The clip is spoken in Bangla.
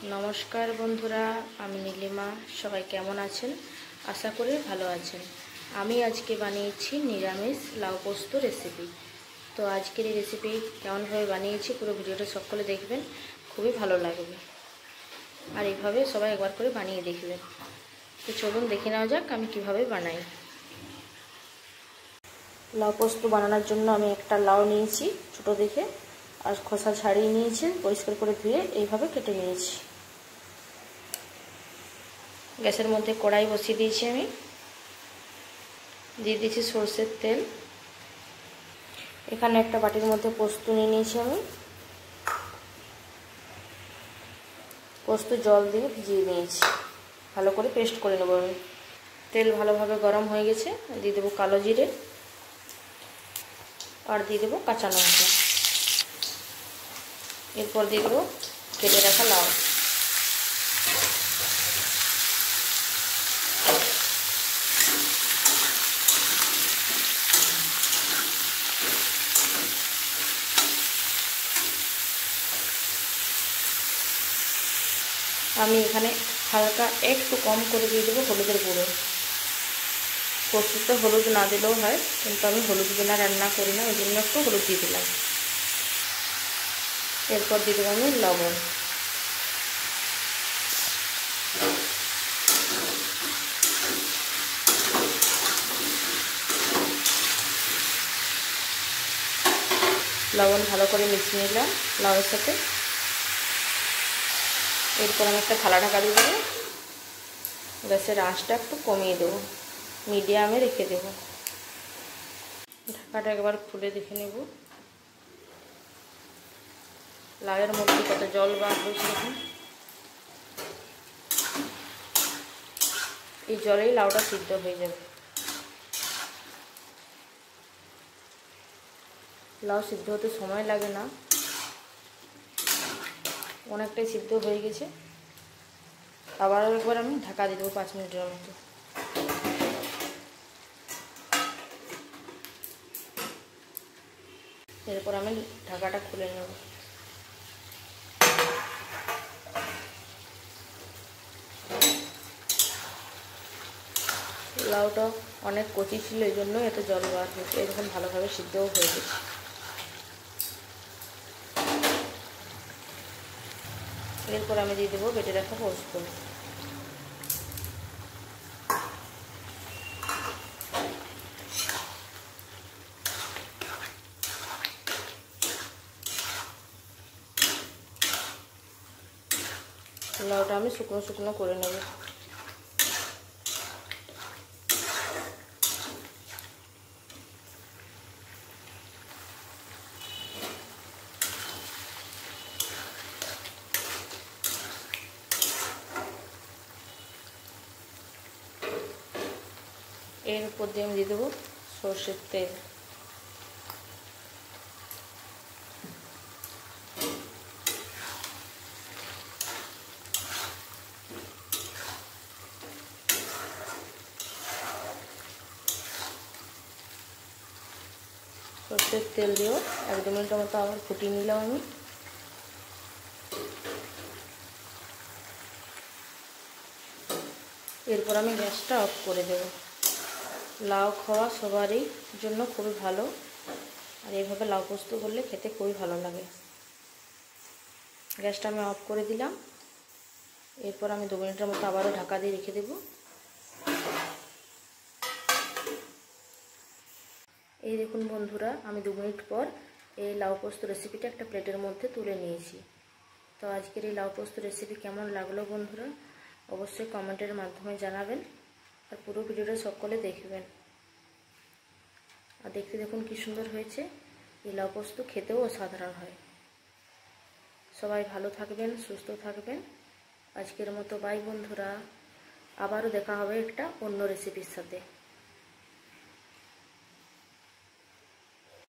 নমস্কার বন্ধুরা, আমি নীলিমা। সবাই কেমন আছেন? আশা করি ভালো আছেন। আমি আজকে বানিয়েছি নিরামিষ লাউ পোস্ত রেসিপি। তো আজকের এই রেসিপি কেমনভাবে বানিয়েছি পুরো ভিডিওটা সকলে দেখবেন, খুবই ভালো লাগবে। আর এইভাবে সবাই একবার করে বানিয়ে দেখবেন। তো চলুন দেখে নেওয়া যাক আমি কিভাবে বানাই। লাউ পোস্ত বানানোর জন্য আমি একটা লাউ নিয়েছি ছোটো দেখে, আর খোসা ছাড়িয়ে নিয়েছি, পরিষ্কার করে ধুয়ে এইভাবে কেটে নিয়েছি। গ্যাসের মধ্যে কড়াই বসিয়ে দিয়েছি, আমি দিয়ে দিয়েছি সরষের তেল। এখানে একটা বাটির মধ্যে পোস্ত নিয়ে নিয়েছি, আমি পোস্ত জল দিয়ে ভিজিয়ে নিয়েছি, ভালো করে পেস্ট করে নেব আমি। তেল ভালোভাবে গরম হয়ে গেছে, দিয়ে দেবো কালো জিরে, আর দিয়ে দেবো কাঁচা লঙ্কা। এরপর দিয়ে দেবো কেটে রাখা লাউ। আমি এখানে হালকা একটু কম করে দিয়ে দেবো হলুদের গুঁড়ো। পোস্ততে হলুদ না দিলেও হয়, কিন্তু আমি হলুদ বিনা রান্না করি না, ওই জন্য একটু হলুদ দিয়ে দিলাম। এরপর দিয়ে দেবো আমি লবণ। লবণ ভালো করে মিশিয়ে নিলাম লাউয়ের সাথে। এরপর আমি একটা থালা ঢাকা দিয়ে দেবো। গ্যাসের আঁচটা একটু কমিয়ে দেবো, মিডিয়ামে রেখে দেব। ঢাকাটা একবার খুলে দেখে নেব লাউয়ের মধ্যে কত জল বার হয়েছে। দেখুন, এই জলেই লাউটা সিদ্ধ হয়ে যাবে। লাউ সিদ্ধ হতে সময় লাগে না, অনেকটাই সিদ্ধ হয়ে গেছে। আবার একবার আমি ঢাকা দিয়ে দেবো 5 মিনিটের মতো। এরপর আমি ঢাকাটা খুলে নেব। লাউটা অনেক কচি ছিল, এই জন্য এত জল বার হয়েছে। এরকম ভালোভাবে সিদ্ধও হয়ে গেছে। এরপর আমি দিয়ে দেবো বেটে রাখা পোস্ত। লাউটা আমি শুকনো শুকনো করে নেব। এর উপর দিয়ে আমি দিয়ে দেবো সরষের তেল। সরষের তেল দিয়েও 1-2 মিনিটের মতো আবার ফুটিয়ে নিলাম আমি। এরপর আমি গ্যাসটা অফ করে দেব। লাউ খাওয়া সবারই জন্য খুবই ভালো, আর এইভাবে লাউ পোস্ত করলে খেতে খুবই ভালো লাগে। গ্যাসটা আমি অফ করে দিলাম। এরপর আমি 2 মিনিটের মতো আবারও ঢাকা দিয়ে রেখে দেব। এই দেখুন বন্ধুরা, আমি 2 মিনিট পর এই লাউ পোস্ত রেসিপিটা একটা প্লেটের মধ্যে তুলে নিয়েছি। তো আজকের এই লাউ পোস্ত রেসিপি কেমন লাগলো বন্ধুরা, অবশ্যই কমেন্টের মাধ্যমে জানাবেন, আর পুরো ভিডিওটা সকলে দেখবেন। আর দেখতে দেখুন কি সুন্দর হয়েছে। এই লাউ পোস্ত খেতেও অসাধারণ হয়। সবাই ভালো থাকবেন, সুস্থ থাকবেন। আজকের মতো বাই বন্ধুরা, আবারও দেখা হবে একটা অন্য রেসিপির সাথে।